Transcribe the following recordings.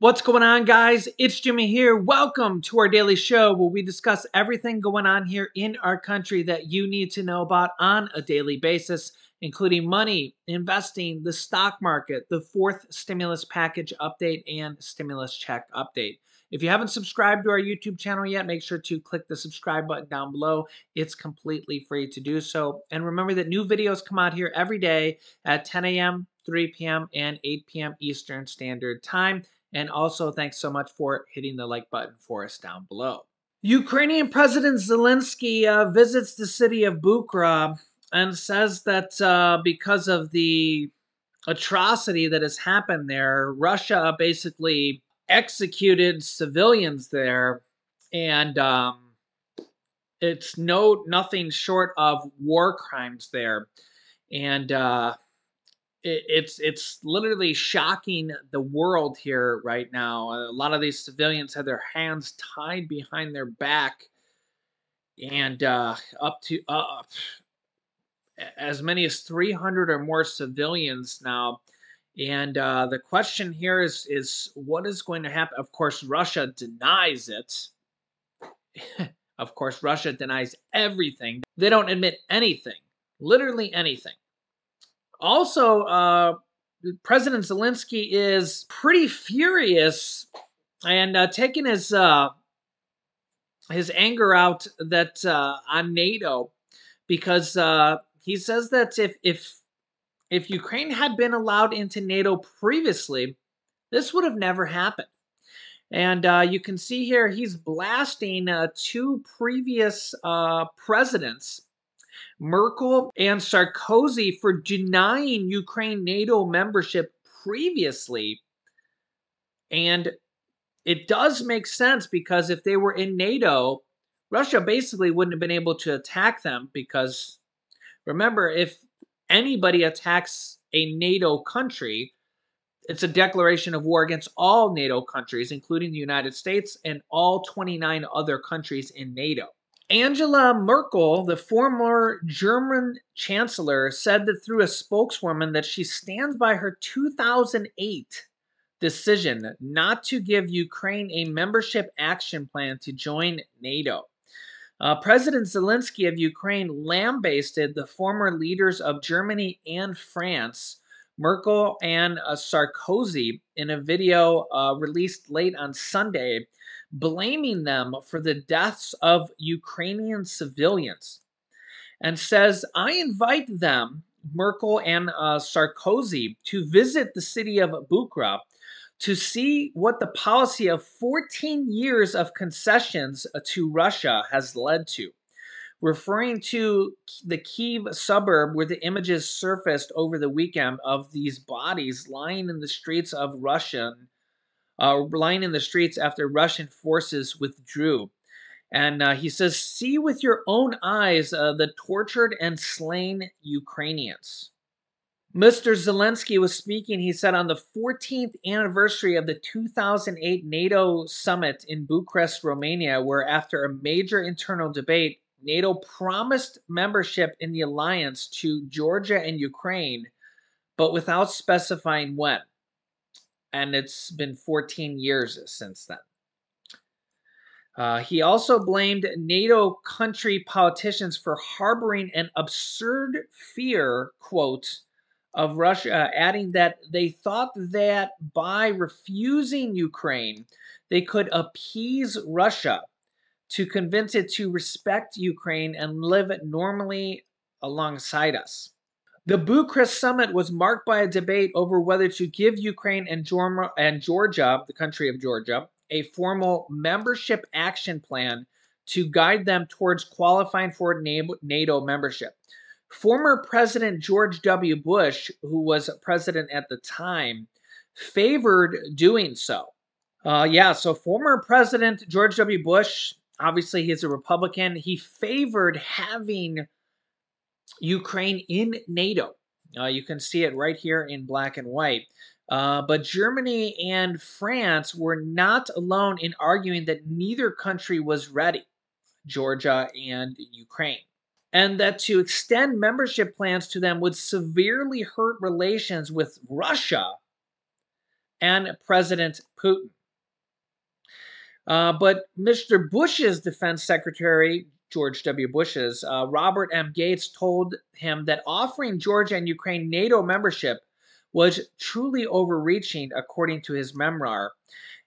What's going on, guys? It's Jimmy here. Welcome to our daily show where we discuss everything going on here in our country that you need to know about on a daily basis, including money, investing, the stock market, the fourth stimulus package update, and stimulus check update. If you haven't subscribed to our YouTube channel yet, make sure to click the subscribe button down below. It's completely free to do so. And remember that new videos come out here every day at 10 a.m., 3 p.m., and 8 p.m. Eastern Standard Time. And also, thanks so much for hitting the like button for us down below. Ukrainian President Zelensky visits the city of Bucha and says that because of the atrocity that has happened there, Russia basically executed civilians there, and it's nothing short of war crimes there, and it's literally shocking the world here right now. A lot of these civilians have their hands tied behind their back, and up to as many as 300 or more civilians now. And the question here is what is going to happen? Of course, Russia denies it. Of course, Russia denies everything. They don't admit anything, literally anything. Also, President Zelensky is pretty furious and taking his anger out that on NATO, because he says that if Ukraine had been allowed into NATO previously, this would have never happened. And you can see here he's blasting two previous presidents, Merkel and Sarkozy, for denying Ukraine NATO membership previously. And it does make sense, because if they were in NATO, Russia basically wouldn't have been able to attack them, because remember, if anybody attacks a NATO country, it's a declaration of war against all NATO countries, including the United States and all 29 other countries in NATO. Angela Merkel, the former German chancellor, said that through a spokeswoman that she stands by her 2008 decision not to give Ukraine a membership action plan to join NATO. President Zelensky of Ukraine lambasted the former leaders of Germany and France, Merkel and Sarkozy, in a video released late on Sunday, blaming them for the deaths of Ukrainian civilians, and says, I invite them, Merkel and Sarkozy, to visit the city of Bucha to see what the policy of 14 years of concessions to Russia has led to, referring to the Kyiv suburb where the images surfaced over the weekend of these bodies lying in the streets of lying in the streets after Russian forces withdrew. And he says, see with your own eyes the tortured and slain Ukrainians. Mr. Zelensky was speaking, he said, on the 14th anniversary of the 2008 NATO summit in Bucharest, Romania, where after a major internal debate, NATO promised membership in the alliance to Georgia and Ukraine, but without specifying when. And it's been 14 years since then. He also blamed NATO country politicians for harboring an absurd fear, quote, of Russia, adding that they thought that by refusing Ukraine, they could appease Russia to convince it to respect Ukraine and live normally alongside us. The Bucharest summit was marked by a debate over whether to give Ukraine and Georgia, the country of Georgia, a formal membership action plan to guide them towards qualifying for NATO membership. Former President George W. Bush, who was president at the time, favored doing so. So former President George W. Bush, obviously he's a Republican, he favored having Ukraine in NATO. You can see it right here in black and white. But Germany and France were not alone in arguing that neither country was ready, Georgia and Ukraine, and that to extend membership plans to them would severely hurt relations with Russia and President Putin. But Mr. Bush's defense secretary, George W. Bush's, Robert M. Gates, told him that offering Georgia and Ukraine NATO membership was truly overreaching, according to his memoir,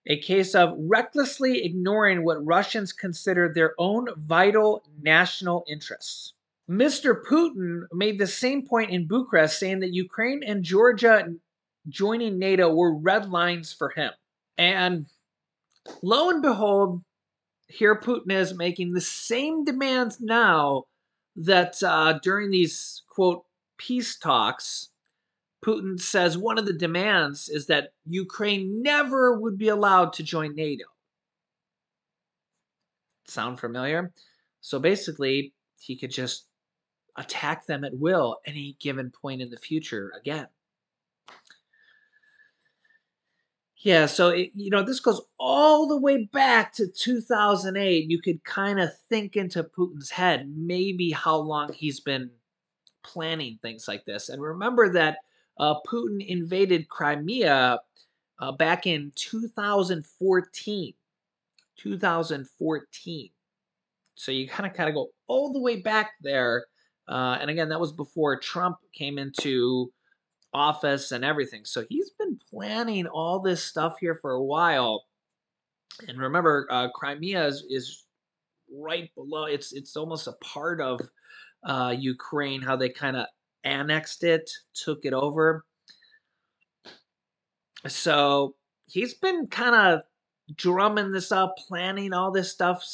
a case of recklessly ignoring what Russians consider their own vital national interests. Mr. Putin made the same point in Bucharest, saying that Ukraine and Georgia joining NATO were red lines for him. And lo and behold, here Putin is making the same demands now that during these, quote, peace talks, Putin says one of the demands is that Ukraine never would be allowed to join NATO. Sound familiar? So basically, he could just attack them at will any given point in the future again. Yeah, so this goes all the way back to 2008. You could kind of think into Putin's head maybe how long he's been planning things like this. And remember that Putin invaded Crimea back in 2014. 2014. So you kind of go all the way back there. And again, that was before Trump came into office and everything. So he's been planning all this stuff here for a while. And remember, Crimea is right below. It's almost a part of Ukraine. How they kind of annexed it, took it over. So he's been kind of drumming this up, planning all this stuff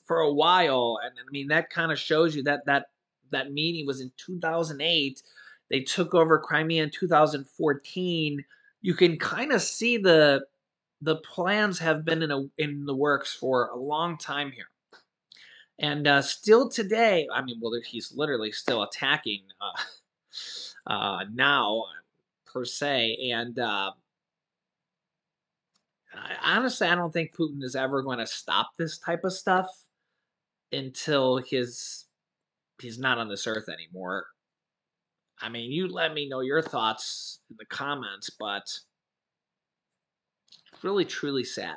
for a while. And I mean, that kind of shows you that meeting was in 2008. They took over Crimea in 2014. You can kind of see the plans have been in the works for a long time here. And still today, I mean, well, he's literally still attacking now, per se. And honestly, I don't think Putin is ever going to stop this type of stuff until he's not on this earth anymore. I mean, you let me know your thoughts in the comments, but really, truly sad.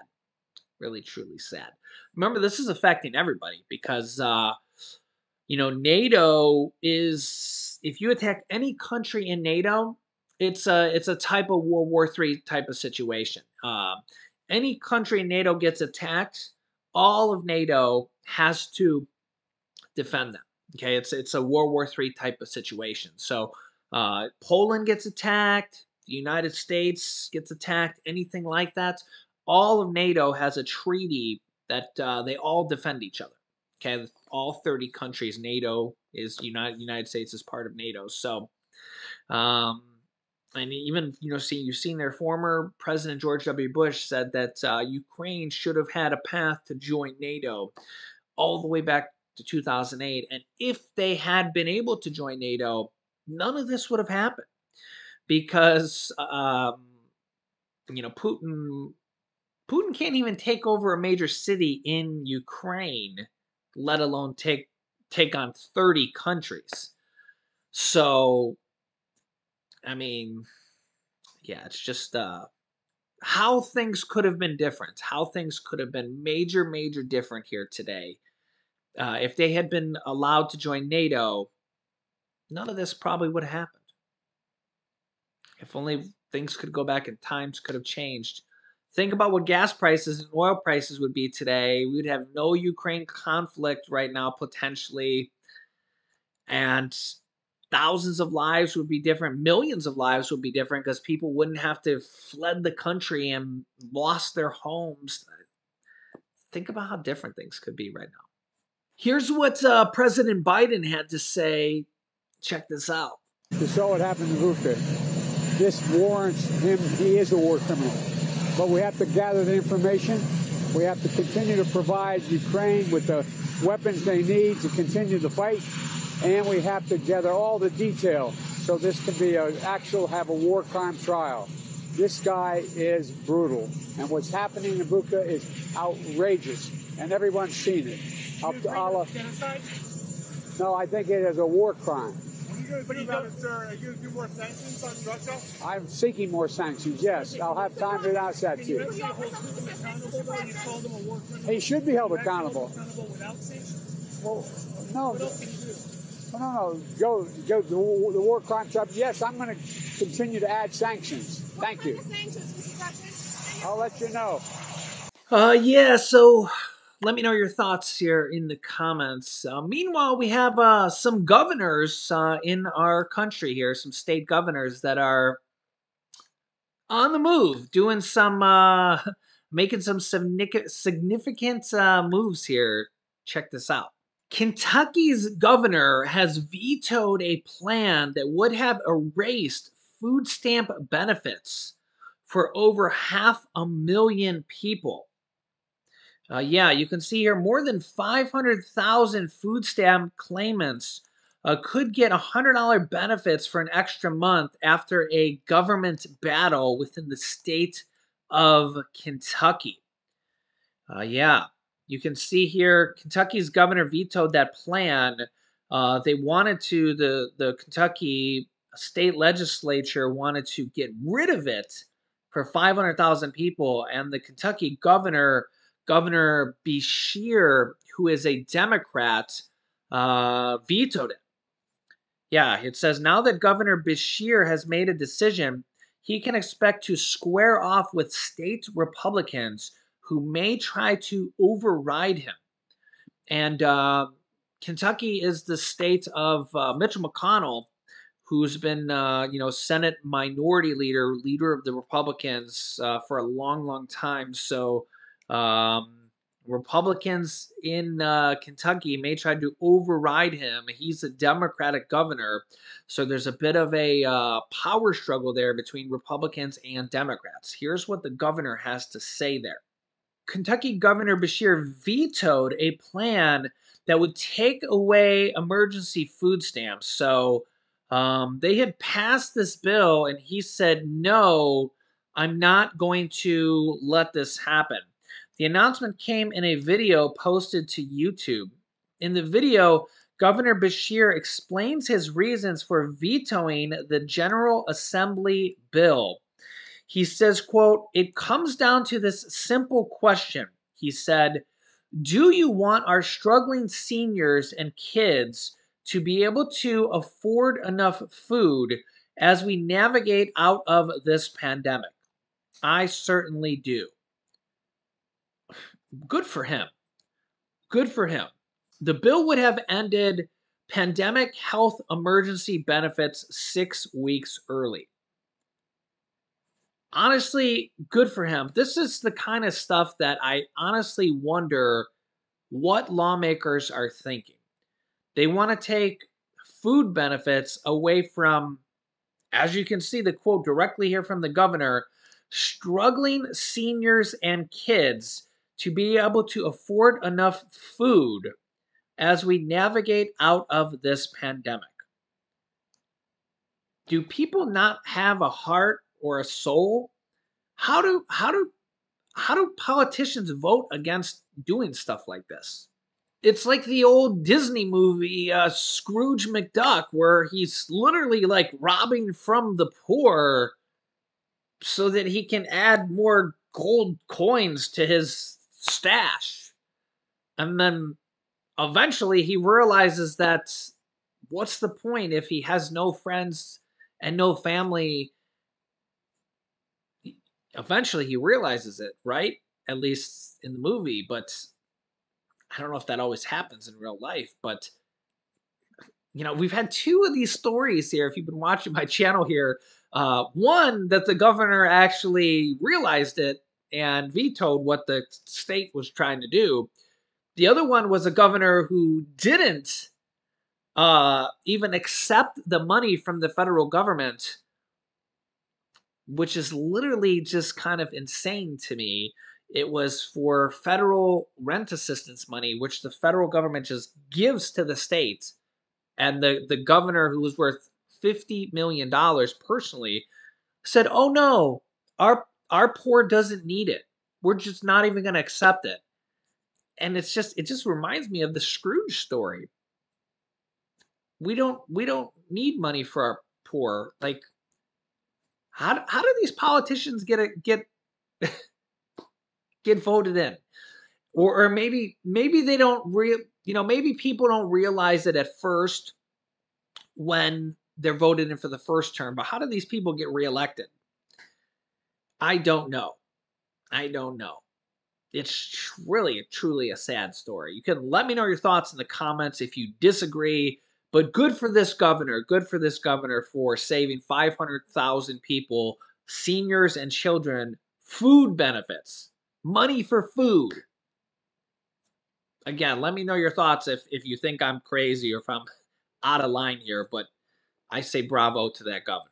Really, truly sad. Remember, this is affecting everybody because, NATO is, if you attack any country in NATO, it's a type of World War III type of situation. Any country in NATO gets attacked, all of NATO has to defend them. Okay, it's a World War III type of situation. So Poland gets attacked, the United States gets attacked, anything like that. All of NATO has a treaty that they all defend each other. Okay, all 30 countries, NATO is United States is part of NATO. So, and even you've seen their former President George W. Bush said that Ukraine should have had a path to join NATO all the way back to 2008. And if they had been able to join NATO, none of this would have happened because, Putin can't even take over a major city in Ukraine, let alone take on 30 countries. So, I mean, yeah, it's just how things could have been different, how things could have been major different here today. If they had been allowed to join NATO, none of this probably would have happened. If only things could go back and times could have changed. Think about what gas prices and oil prices would be today. We'd have no Ukraine conflict right now, potentially. And thousands of lives would be different. Millions of lives would be different because people wouldn't have to fled the country and lost their homes. Think about how different things could be right now. Here's what President Biden had to say. Check this out. You saw what happened to Ruka. This warrants him. He is a war criminal. But we have to gather the information. We have to continue to provide Ukraine with the weapons they need to continue the fight. And we have to gather all the detail so this can be have a war crime trial. This guy is brutal. And what's happening in Bucha is outrageous. And everyone's seen it. Up to Allah. Genocide? No, I think it is a war crime. going to do about it, sir? Are you going to do more sanctions on Russia? I'm seeking more sanctions, yes. I'll have time to announce that to you. Can you hold Putin accountable, though? You called him a war criminal. He should be held accountable. Without sanctions? Well, no. What else can you do? No. Go the war crimes up. Yes, I'm going to continue to add sanctions. Thank you. I'll let you know. Yeah, so let me know your thoughts here in the comments. Meanwhile, we have some governors in our country here, some state governors that are on the move, doing some, making some significant moves here. Check this out. Kentucky's governor has vetoed a plan that would have erased food stamp benefits for over 500,000 people. Yeah, you can see here more than 500,000 food stamp claimants could get $100 benefits for an extra month after a government battle within the state of Kentucky. Yeah, you can see here Kentucky's governor vetoed that plan. They wanted to, the Kentucky state legislature wanted to get rid of it for 500,000 people, and the Kentucky governor, Governor Beshear, who is a Democrat, vetoed it. Yeah, it says now that Governor Beshear has made a decision, he can expect to square off with state Republicans who may try to override him. And Kentucky is the state of Mitch McConnell, who's been, Senate Minority Leader, leader of the Republicans for a long, long time. So Republicans in Kentucky may try to override him. He's a Democratic governor. So there's a bit of a power struggle there between Republicans and Democrats. Here's what the governor has to say there. Kentucky Governor Beshear vetoed a plan that would take away emergency food stamps. So they had passed this bill, and he said, no, I'm not going to let this happen. The announcement came in a video posted to YouTube. In the video, Governor Beshear explains his reasons for vetoing the General Assembly bill. He says, quote, "It comes down to this simple question," he said, "do you want our struggling seniors and kids to be able to afford enough food as we navigate out of this pandemic? I certainly do." Good for him. Good for him. The bill would have ended pandemic health emergency benefits 6 weeks early. Honestly, good for him. This is the kind of stuff that I honestly wonder what lawmakers are thinking. They want to take food benefits away from, as you can see the quote directly here from the governor, struggling seniors and kids to be able to afford enough food as we navigate out of this pandemic. Do people not have a heart or a soul? How do politicians vote against doing stuff like this? It's like the old Disney movie Scrooge McDuck, where he's literally like robbing from the poor so that he can add more gold coins to his stash. And then eventually he realizes that what's the point if he has no friends and no family? Eventually he realizes it, right? At least in the movie, but I don't know if that always happens in real life. But we've had 2 of these stories here. If you've been watching my channel here, one that the governor actually realized it and vetoed what the state was trying to do. The other one was a governor who didn't even accept the money from the federal government, which is literally just kind of insane to me. It was for federal rent assistance money, which the federal government just gives to the states. And the governor, who was worth $50 million personally, said, oh no, our poor doesn't need it. We're just not even going to accept it. And it just reminds me of the Scrooge story. we don't need money for our poor. Like, how do these politicians get voted in? Or maybe they don't maybe people don't realize it at first when they're voted in for the first term. But how do these people get reelected? I don't know. I don't know. It's really truly a sad story. You can let me know your thoughts in the comments if you disagree. But good for this governor. Good for this governor for saving 500,000 people, seniors and children, food benefits, money for food. Again, let me know your thoughts if you think I'm crazy or if I'm out of line here. But I say bravo to that governor.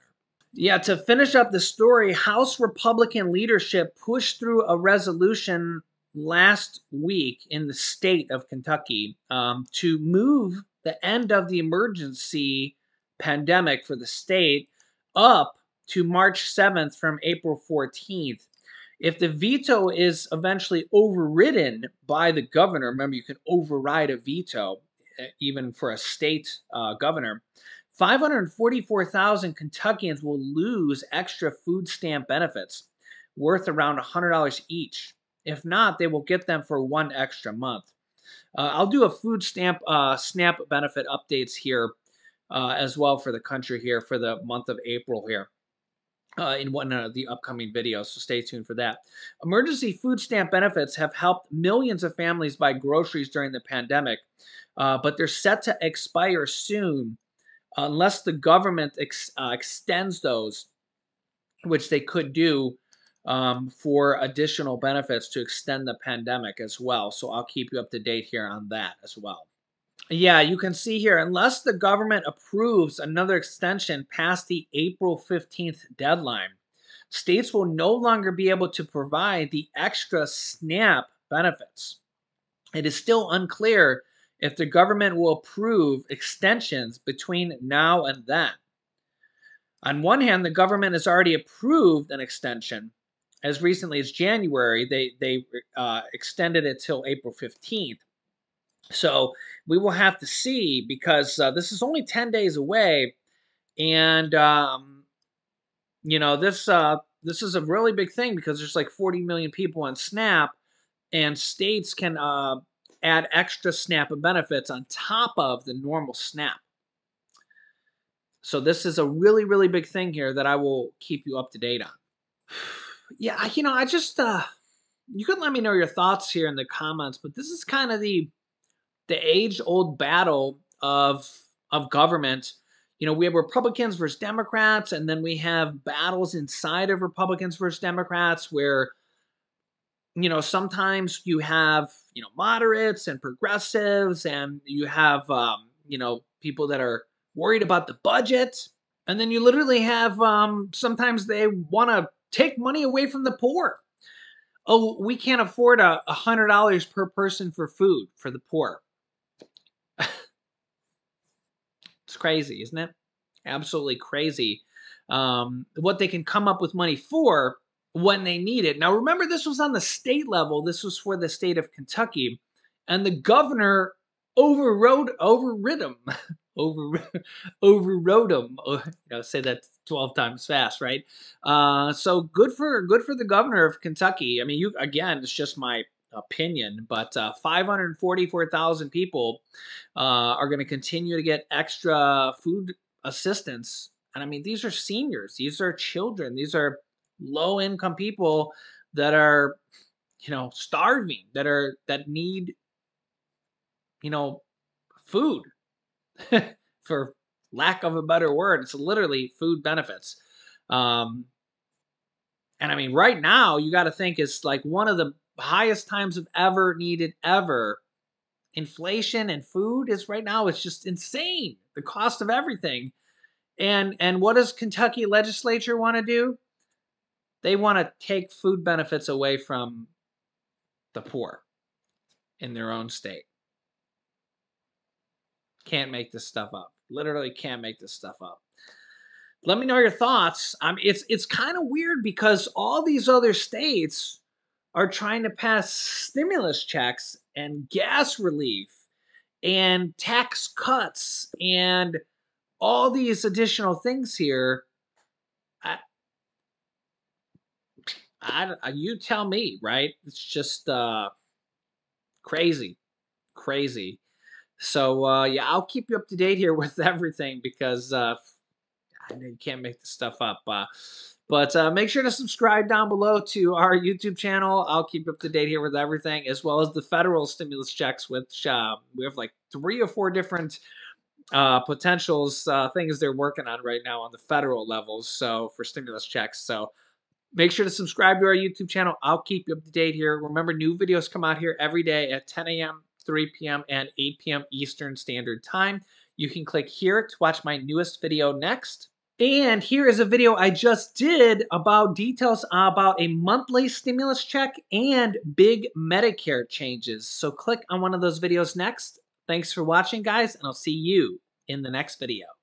Yeah, to finish up the story, House Republican leadership pushed through a resolution last week in the state of Kentucky to move the end of the emergency pandemic for the state up to March 7th from April 14th. If the veto is eventually overridden by the governor, remember you can override a veto even for a state governor. 544,000 Kentuckians will lose extra food stamp benefits worth around $100 each. If not, they will get them for one extra month. I'll do a food stamp SNAP benefit updates here as well for the country here for the month of April here. In one of the upcoming videos, so stay tuned for that. Emergency food stamp benefits have helped millions of families buy groceries during the pandemic, but they're set to expire soon unless the government extends those, which they could do for additional benefits to extend the pandemic as well. So I'll keep you up to date here on that as well. Yeah, you can see here, unless the government approves another extension past the April 15th deadline, states will no longer be able to provide the extra SNAP benefits. It is still unclear if the government will approve extensions between now and then. On one hand, the government has already approved an extension. As recently as January, they extended it till April 15th. So we will have to see because this is only 10 days away. And, this is a really big thing because there's like 40 million people on SNAP, and states can add extra SNAP benefits on top of the normal SNAP. So this is a really, really big thing here that I will keep you up to date on. Yeah, I just you can let me know your thoughts here in the comments, but this is kind of the age-old battle of government. We have Republicans versus Democrats, and then we have battles inside of Republicans versus Democrats where sometimes you have moderates and progressives, and you have people that are worried about the budget, and then you literally have sometimes they want to take money away from the poor. Oh, we can't afford $100 per person for food for the poor. It's crazy, isn't it? Absolutely crazy. What they can come up with money for when they need it. Now, remember, this was on the state level. This was for the state of Kentucky, and the governor overrode him. Overrode him. Say that 12 times fast, right? So good for the governor of Kentucky. I mean, again, it's just my opinion, but 544,000 people are going to continue to get extra food assistance. And I mean, these are seniors, these are children, these are low income people that are, starving, that need, food, for lack of a better word. It's literally food benefits. And I mean, right now, you got to think it's like one of the highest times of ever needed ever. Inflation and food is right now, it's just insane. The cost of everything. And what does Kentucky legislature want to do? They want to take food benefits away from the poor in their own state. Can't make this stuff up. Literally can't make this stuff up. Let me know your thoughts. It's kind of weird because all these other states are trying to pass stimulus checks and gas relief and tax cuts and all these additional things here. You tell me, right? It's just crazy, crazy. So yeah, I'll keep you up to date here with everything because I know you can't make this stuff up. But make sure to subscribe down below to our YouTube channel. I'll keep you up to date here with everything, as well as the federal stimulus checks, which we have like 3 or 4 different potentials, things they're working on right now on the federal level. So for stimulus checks. So make sure to subscribe to our YouTube channel. I'll keep you up to date here. Remember, new videos come out here every day at 10 a.m., 3 p.m., and 8 p.m. Eastern Standard Time. You can click here to watch my newest video next. And here is a video I just did about details about a monthly stimulus check and big Medicare changes. So click on one of those videos next. Thanks for watching, guys, and I'll see you in the next video.